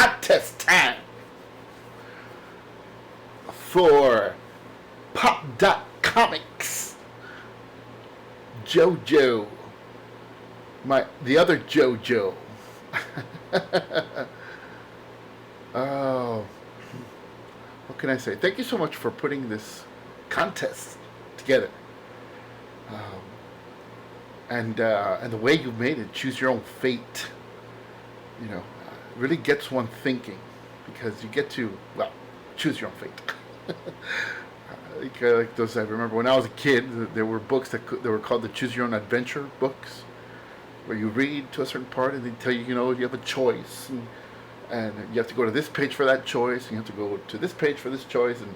contest time for Popdotcomix. JOJO, the other JOJO. Oh, what can I say? Thank you so much for putting this contest together, and the way you made it, choose your own fate. Really gets one thinking, because you get to choose your own fate. Like those, I remember when I was a kid, there were books that were called the Choose Your Own Adventure books, where you read to a certain part and they tell you, you have a choice, and you have to go to this page for that choice, and you have to go to this page for this choice, and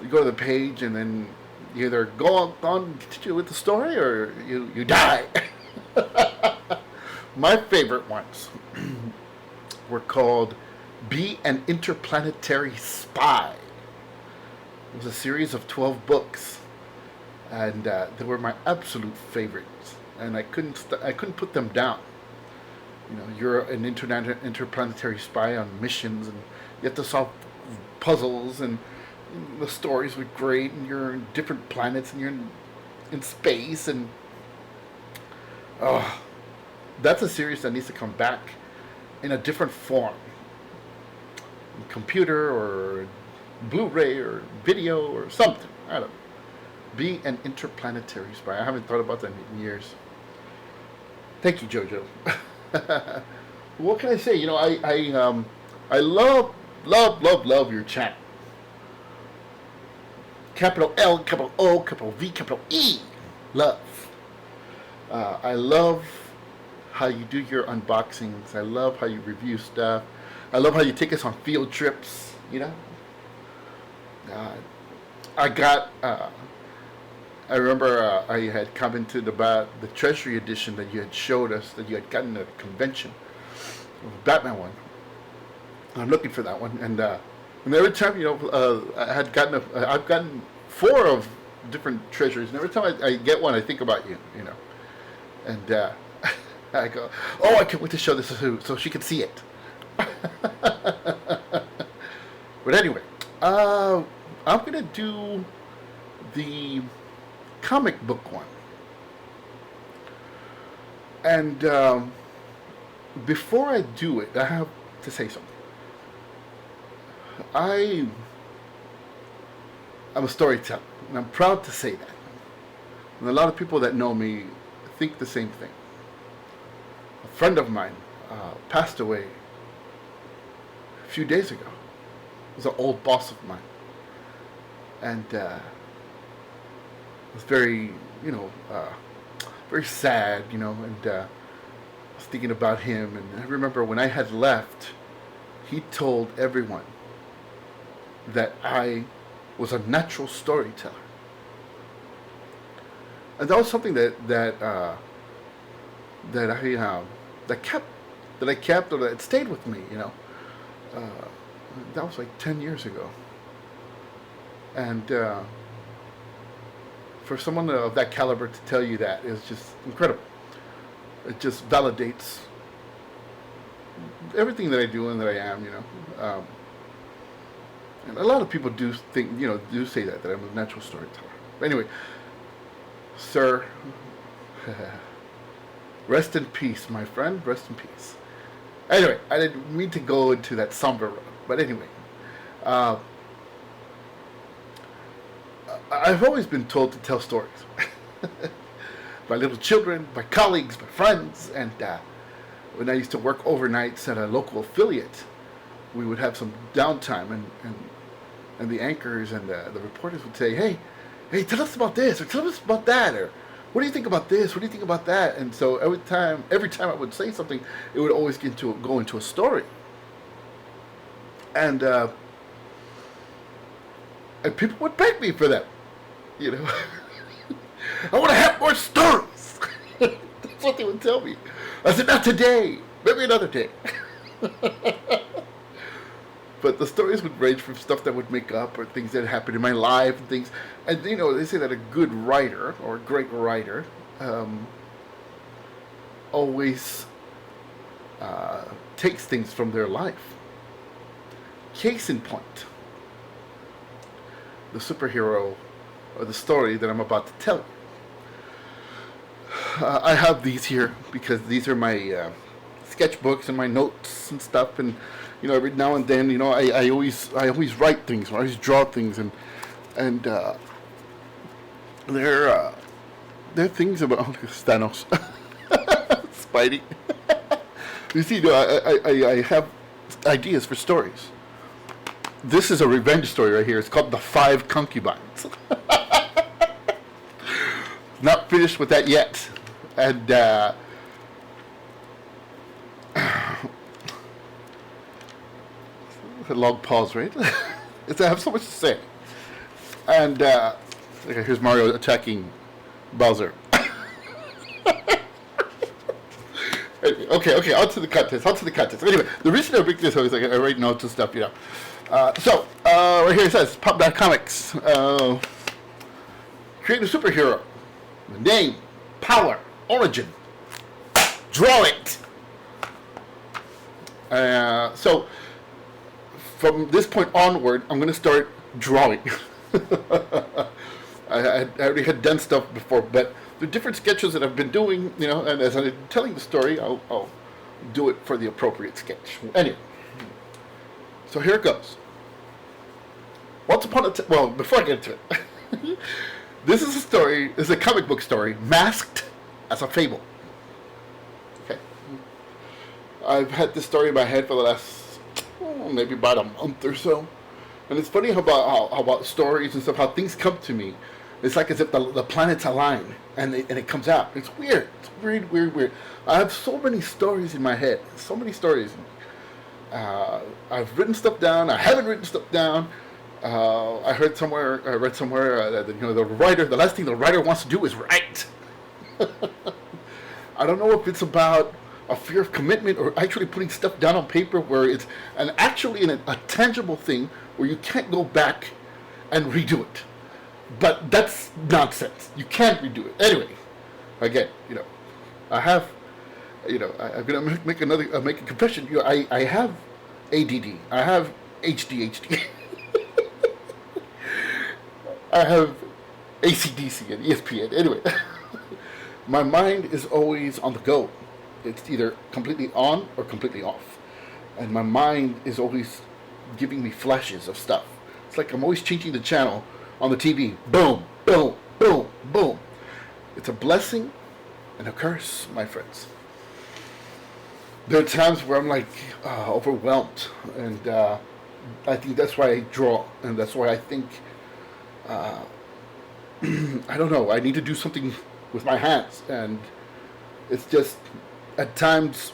you go to the page, and then you either go on continue with the story or you die. My favorite ones were called Be an Interplanetary Spy. It was a series of 12 books, and they were my absolute favorites, and I couldn't put them down. You're an interplanetary spy on missions, and you have to solve puzzles, and the stories were great, and you're in different planets, and you're in space, and that's a series that needs to come back in a different form, computer or Blu-ray or video or something. I don't know. Be an interplanetary spy. I haven't thought about that in years. Thank you, JoJo. What can I say? I love your channel. Capital L, capital O, capital V, capital E. Love. I love how you do your unboxings. I love how you review stuff. I love how you take us on field trips. I remember I had commented about the Treasury edition that you had showed us, that you had gotten at a convention, the Batman one. I'm looking for that one, and every time I've gotten 4 of different treasuries, and every time I get one, I think about you, and I go, oh, I can't wait to show this to Sue so she can see it. But anyway, I'm gonna do the comic book one, and before I do it, I have to say something. I'm a storyteller, and I'm proud to say that. And a lot of people that know me think the same thing. A friend of mine passed away a few days ago. He was an old boss of mine, and it was very, very sad, and I was thinking about him. And I remember when I had left, he told everyone that I was a natural storyteller, and that was something that I kept, or that it stayed with me. That was like 10 years ago, and for someone of that caliber to tell you that is just incredible. It just validates everything that I do and that I am. And a lot of people do think, do say that I'm a natural storyteller. But anyway, sir, rest in peace, my friend. Rest in peace. Anyway, I didn't mean to go into that somber road. But anyway, I've always been told to tell stories. By little children, by colleagues, by friends. And when I used to work overnights at a local affiliate, we would have some downtime, and the anchors and the reporters would say, hey, tell us about this, or tell us about that, or what do you think about this, what do you think about that? And so every time I would say something, it would always go into a story. And people would beg me for that. I want to have more stories. That's what they would tell me. I said, not today, maybe another day. But the stories would range from stuff that would make up, or things that happened in my life, and things. And they say that a good writer, or a great writer, always takes things from their life Case in point, the superhero or the story that I'm about to tell you. I have these here because these are my sketchbooks and my notes and stuff, and every now and then, I always write things, or I always draw things, and they're things about Thanos, Spidey. You see, I have ideas for stories. This is a revenge story right here. It's called The Five Concubines. Not finished with that yet. And a long pause, right? I have so much to say. And okay, here's Mario attacking Bowser. Okay, on to the contest. Anyway, the reason I bring this up is I write notes and stuff, So, right here it says, Popdotcomix. Create a superhero. Name, power, origin. Draw it. So, from this point onward, I'm going to start drawing. I already had done stuff before, but the different sketches that I've been doing, and as I'm telling the story, I'll do it for the appropriate sketch. Anyway, so here it goes. Once upon a time, well, before I get into it, this is a story, this is a comic book story, masked as a fable. Okay. I've had this story in my head for the last, maybe about a month or so. And it's funny how about stories and stuff, how things come to me. It's like as if the planets align and it comes out. It's weird. It's weird. I have so many stories in my head. So many stories. I've written stuff down. I haven't written stuff down. I read somewhere that the last thing the writer wants to do is write. I don't know if it's about a fear of commitment or actually putting stuff down on paper where it's actually a tangible thing where you can't go back and redo it. But that's nonsense. You can't redo it. Anyway, again, I have, I'm gonna make a confession. I have ADD. I have ADHD. I have ACDC and ESPN. Anyway, my mind is always on the go. It's either completely on or completely off, and my mind is always giving me flashes of stuff. It's like I'm always changing the channel on the TV. Boom, boom, boom, boom. It's a blessing and a curse, my friends. There are times where I'm like overwhelmed, and I think that's why I draw, and that's why I think I don't know, I need to do something with my hands, and it's just at times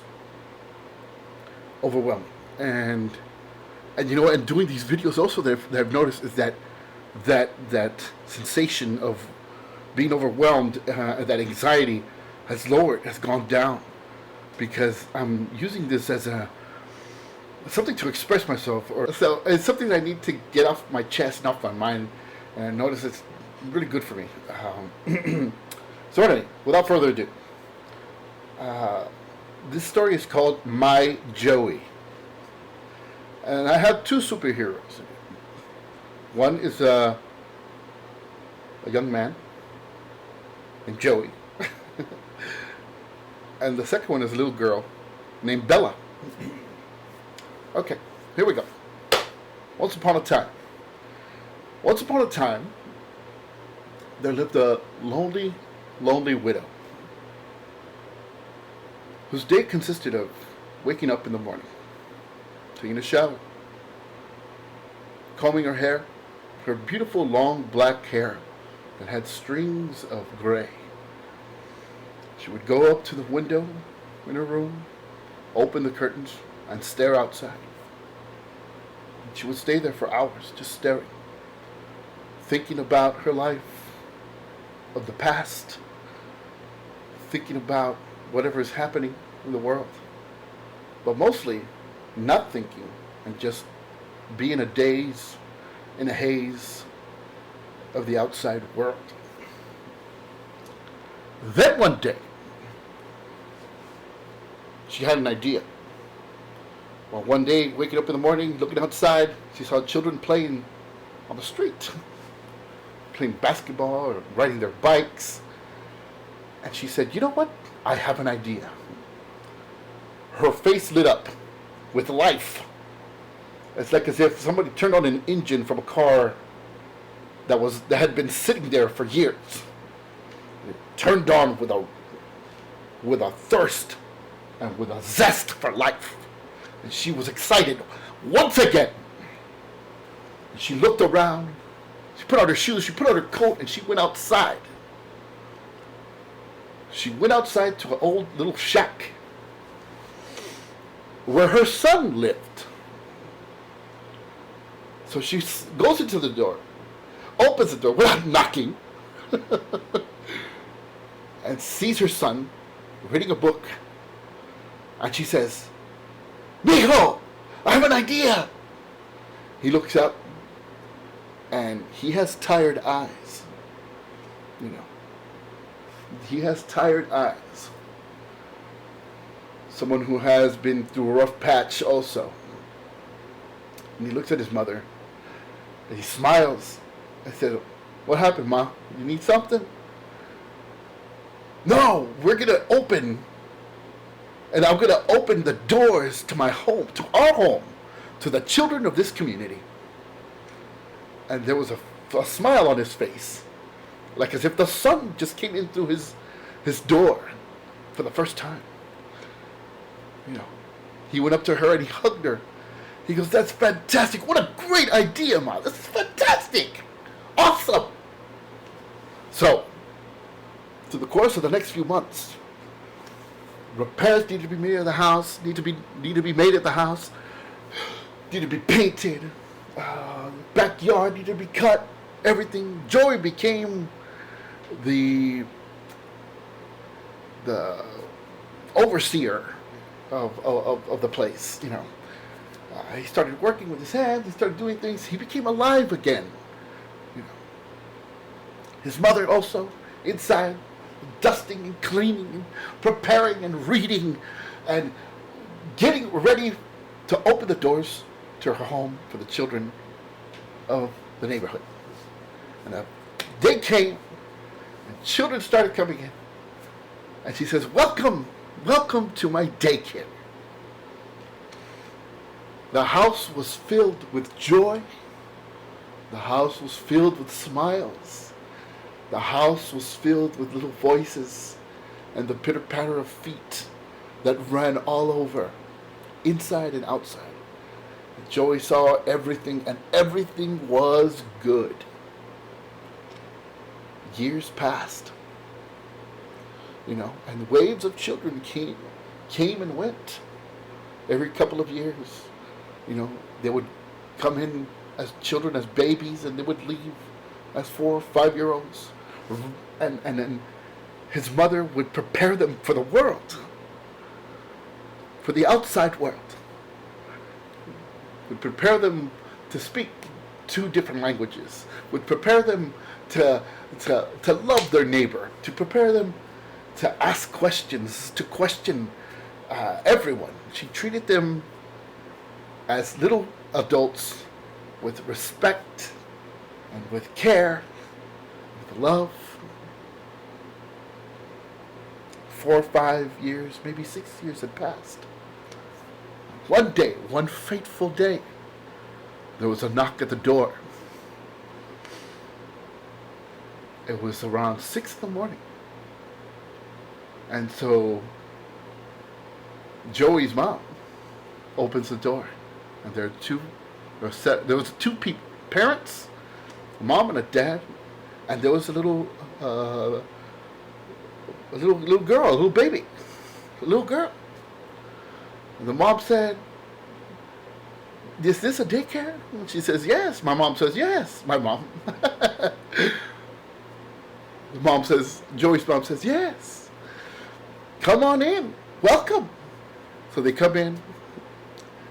overwhelming. And doing these videos also that I've noticed is that sensation of being overwhelmed, that anxiety has gone down, because I'm using this as something to express myself, or so it's something I need to get off my chest and off my mind, and I notice it's really good for me. So anyway, without further ado, this story is called My Joey. And I have two superheroes. One is a young man named Joey. And the second one is a little girl named Bella. Okay, here we go. Once upon a time, there lived a lonely widow whose day consisted of waking up in the morning, taking a shower, combing her hair, her beautiful long black hair that had strings of gray. She would go up to the window in her room, open the curtains, and stare outside. And she would stay there for hours, just staring, thinking about her life of the past, thinking about whatever is happening in the world, but mostly not thinking and just be in a daze, in a haze of the outside world. Then one day, she had an idea. Well, one day, waking up in the morning, looking outside, she saw children playing on the street, playing basketball or riding their bikes. And she said, you know what? I have an idea. Her face lit up with life. It's like as if somebody turned on an engine from a car that had been sitting there for years. It turned on with a thirst and with a zest for life. And she was excited once again. And she looked around. She put on her shoes. She put on her coat, and she went outside. She went outside to an old little shack where her son lived. So she goes into the door, opens the door without knocking, and sees her son reading a book. And she says, Mijo, I have an idea. He looks up, and he has tired eyes. You know, he has tired eyes. Someone who has been through a rough patch also. And he looks at his mother, and he smiles. I said, what happened, Ma? You need something? No, we're going to open, and I'm going to open the doors to my home, to our home, to the children of this community. And there was a smile on his face, like as if the sun just came in through his door for the first time. You know, he went up to her and he hugged her. He goes, that's fantastic. What a great idea, Ma. This is fantastic. Awesome. So, through the course of the next few months, repairs need to be made at the house, need to be made at the house, need to be painted, backyard need to be cut, everything. Joey became the overseer of the place, you know. He started working with his hands, he started doing things, he became alive again. You know. His mother also, inside, dusting and cleaning and preparing and reading and getting ready to open the doors to her home for the children of the neighborhood. And a day came, and children started coming in. And she says, welcome to my daycare. The house was filled with joy. The house was filled with smiles. The house was filled with little voices and the pitter-patter of feet that ran all over, inside and outside. And Joey saw everything, and everything was good. Years passed, you know, and waves of children came and went. Every couple of years, you know, they would come in as children, as babies, and they would leave as 4 or 5-year-olds. And then his mother would prepare them for the world, for the outside world. Would prepare them to speak 2 different languages. Would prepare them to love their neighbor. To prepare them to ask questions, to question everyone. She treated them as little adults with respect and with care, with love. 4 or 5 years, maybe 6 years had passed. One day, one fateful day, there was a knock at the door. It was around 6 in the morning. And so Joey's mom opens the door, and there was 2 people, parents, a mom and a dad, and there was a little girl, a little baby, a little girl. And the mom said, is this a daycare? And she says, yes. My mom says, yes. My mom. Joey's mom says, yes. Come on in. Welcome. So they come in,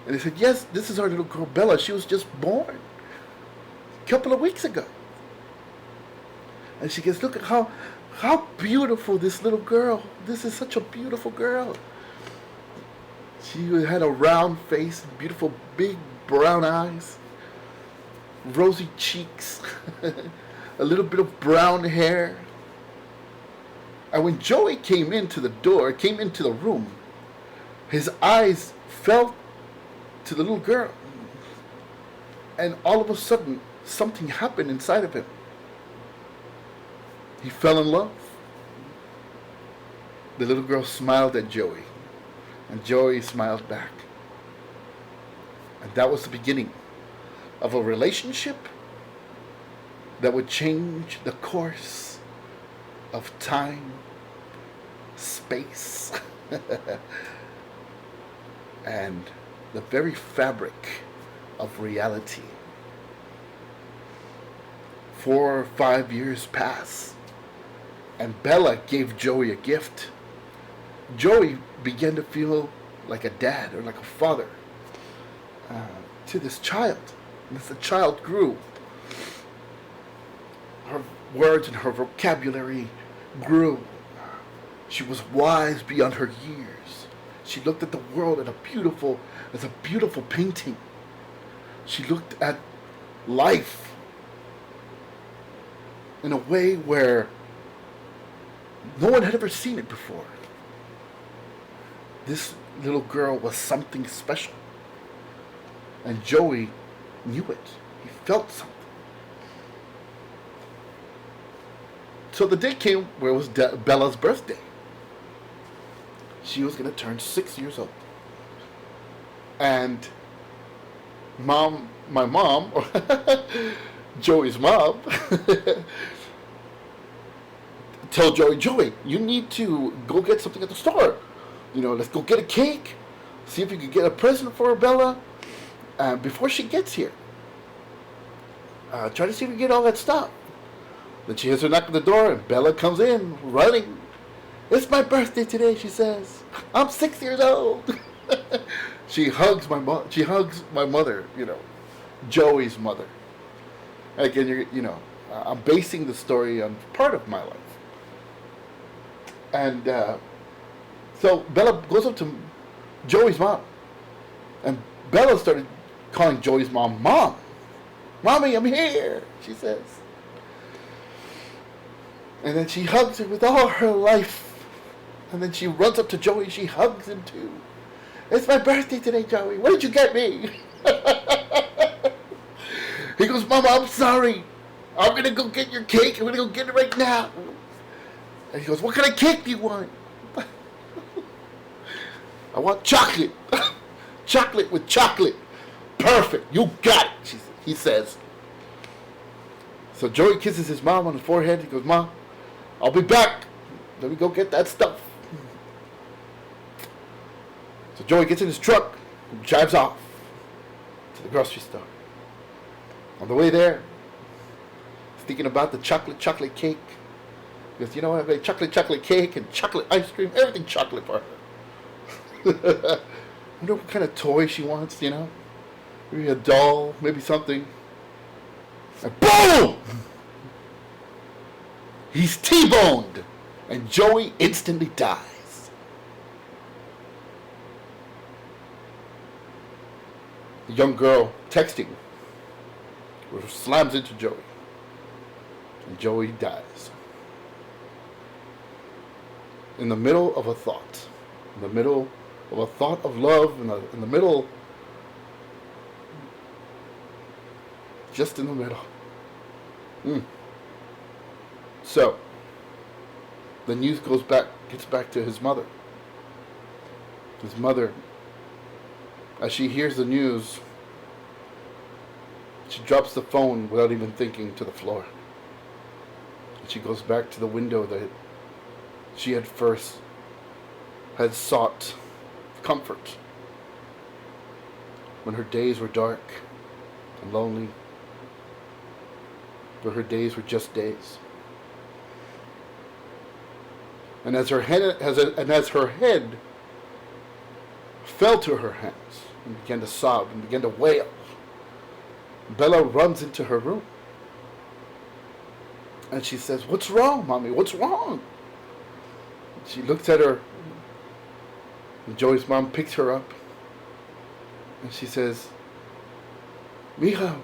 and they said, yes, this is our little girl, Bella. She was just born a couple of weeks ago. And she goes, look at how beautiful this little girl. This is such a beautiful girl. She had a round face, beautiful big brown eyes, rosy cheeks, a little bit of brown hair. And when Joey came into the room, his eyes fell to the little girl. And all of a sudden, something happened inside of him. He fell in love. The little girl smiled at Joey, and Joey smiled back. And that was the beginning of a relationship that would change the course of time, space, and the very fabric of reality. 4 or 5 years pass, and Bella gave Joey a gift. Joey began to feel like a dad or like a father to this child. And as the child grew, her words and her vocabulary grew. She was wise beyond her years. She looked at the world as a beautiful painting. She looked at life in a way where no one had ever seen it before. This little girl was something special. And Joey knew it. He felt something. So the day came where it was Bella's birthday. She was going to turn 6 years old. And my mom, Joey's mom, told Joey, you need to go get something at the store. Let's go get a cake. See if you can get a present for Bella before she gets here. Try to see if we can get all that stuff. Then she hears her knock on the door, and Bella comes in running. It's my birthday today, she says. I'm 6 years old. She hugs my mother. Joey's mother. Again, I'm basing the story on part of my life. And so Bella goes up to Joey's mom, and Bella started calling Joey's mom, Mom. Mommy, I'm here, she says. And then she hugs her with all her life. And then she runs up to Joey, she hugs him too. It's my birthday today, Joey. What did you get me? He goes, Mama, I'm sorry. I'm going to go get your cake. I'm going to go get it right now. And he goes, what kind of cake do you want? I want chocolate. Chocolate with chocolate. Perfect. You got it, he says. So Joey kisses his mom on the forehead. He goes, Mom, I'll be back. Let me go get that stuff. So Joey gets in his truck and drives off to the grocery store. On the way there, he's thinking about the chocolate cake. He goes, you know what, I made chocolate cake and chocolate ice cream, everything chocolate for her. I wonder what kind of toy she wants, Maybe a doll, maybe something. And boom! He's T-boned, and Joey instantly dies. The young girl texting slams into Joey, and Joey dies. In the middle of a thought. In the middle of a thought of love. In the middle. Just in the middle. So, the news gets back to his mother. His mother, as she hears the news, she drops the phone without even thinking to the floor. And she goes back to the window that she had sought comfort when her days were dark and lonely, but her days were just days. And as her head fell to her hands and began to sob and began to wail, Bella runs into her room. And she says, "What's wrong, Mommy? What's wrong?" She looks at her And Joey's mom picks her up, and she says, Mija,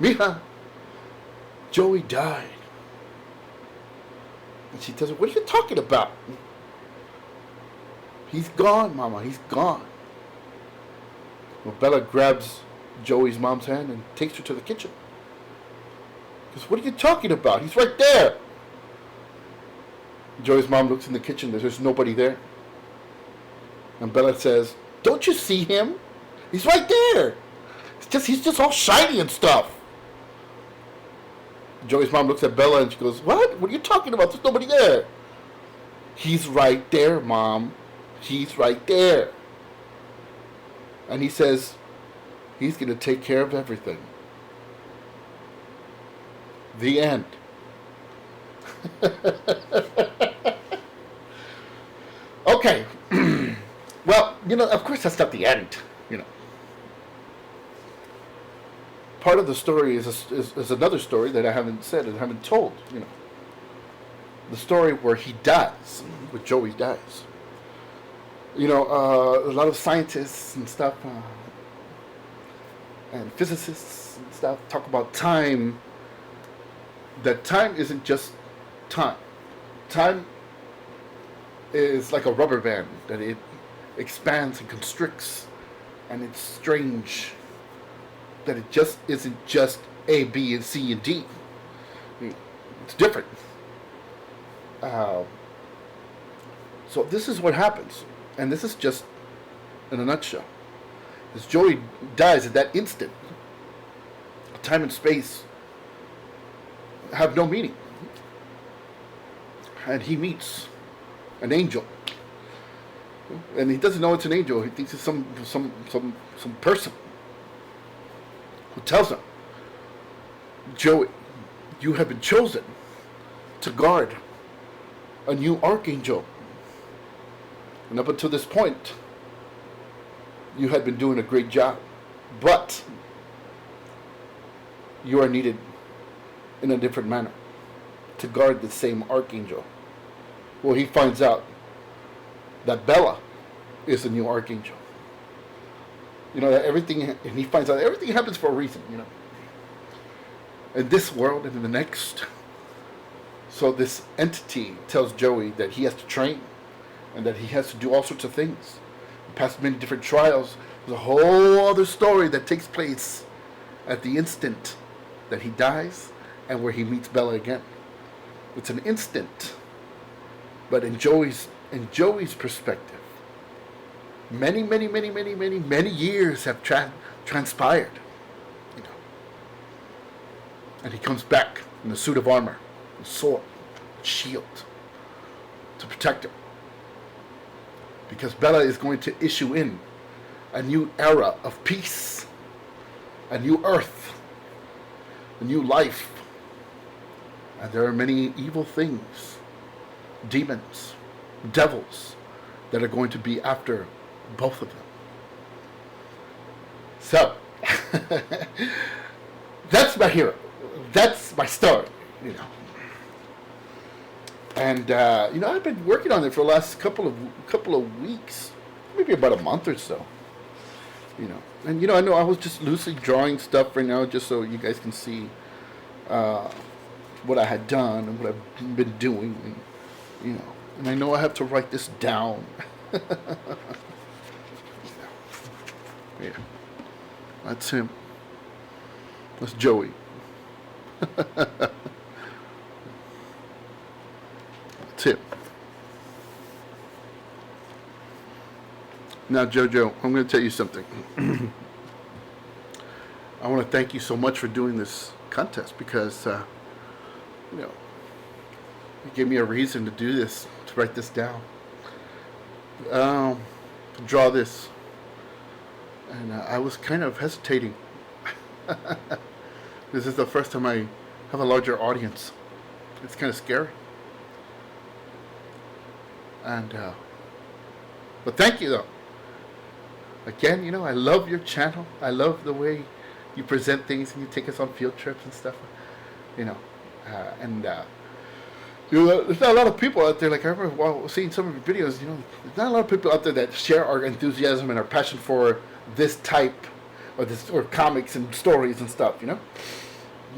Mija, Joey died. And she tells her, what are you talking about? He's gone, Mama, he's gone. Well, Bella grabs Joey's mom's hand and takes her to the kitchen. She goes, what are you talking about? He's right there. Joey's mom looks in the kitchen. There's nobody there. And Bella says, don't you see him? He's right there. He's just all shiny and stuff. Joey's mom looks at Bella and she goes, what? What are you talking about? There's nobody there. He's right there, Mom. He's right there. And he says, he's going to take care of everything. The end. Okay. Well, of course that's not the end, Part of the story is another story that I haven't said and haven't told, The story where he dies, where Joey dies. A lot of scientists and stuff, and physicists and stuff talk about time. That time isn't just time. Time is like a rubber band, that it expands and constricts, and it's strange that it just isn't just A, B, and C, and D. It's different. So this is what happens, and this is just in a nutshell. As Joey dies at that instant, time and space have no meaning, and he meets an angel, and he doesn't know it's an angel. He thinks it's some person who tells him, Joey, you have been chosen to guard a new archangel. And up until this point, you had been doing a great job. But you are needed in a different manner to guard the same archangel. Well, he finds out that Bella is the new archangel. That everything, and he finds out everything happens for a reason, In this world and in the next. So this entity tells Joey that he has to train and that he has to do all sorts of things. Past many different trials. There's a whole other story that takes place at the instant that he dies and where he meets Bella again. It's an instant. But in Joey's perspective, many years have transpired. And he comes back in a suit of armor, a sword, shield, to protect him. Because Bella is going to issue in a new era of peace, a new earth, a new life. And there are many evil things, demons, devils, that are going to be after both of them. So, that's my hero. That's my story, And I've been working on it for the last couple of weeks, maybe about a month or so. And I know I was just loosely drawing stuff right now, just so you guys can see what I had done and what I've been doing, and and I know I have to write this down. Yeah, that's him. That's Joey. That's it. Now, JoJo, I'm going to tell you something. I want to thank you so much for doing this contest because, you gave me a reason to do this, to write this down, to draw this. And I was kind of hesitating. This is the first time I have a larger audience. It's kind of scary. And, but thank you though. Again, I love your channel. I love the way you present things and you take us on field trips and stuff. And There's not a lot of people out there. Like I remember while seeing some of your videos, there's not a lot of people out there that share our enthusiasm and our passion for this type, or comics and stories and stuff. Not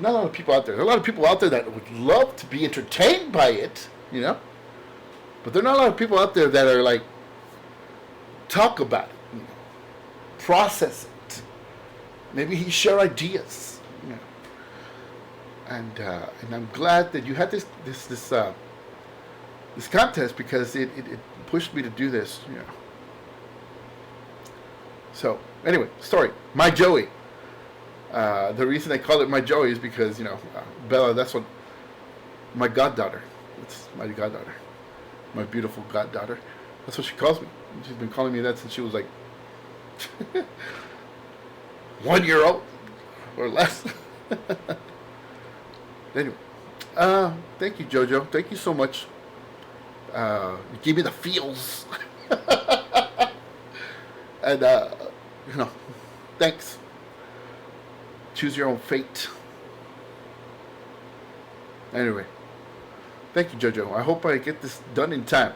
a lot of people out there. There are a lot of people out there that would love to be entertained by it. But there are not a lot of people out there that are like talk about it, process it. Maybe he share ideas. And I'm glad that you had this contest, because it pushed me to do this. So anyway, story. My Joey. The reason I call it My Joey is because Bella. That's what my goddaughter. It's my goddaughter. My beautiful goddaughter. That's what she calls me. She's been calling me that since she was like 1 year old or less. Anyway, thank you, JoJo. Thank you so much. You gave me the feels. And, thanks. Choose your own fate. Anyway, thank you, JoJo. I hope I get this done in time.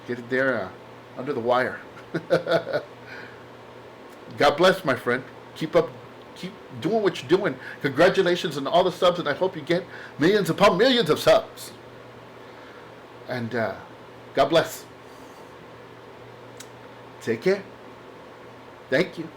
Get it there under the wire. God bless, my friend. Keep doing what you're doing. Congratulations on all the subs, and I hope you get millions upon millions of subs. And God bless. Take care. Thank you.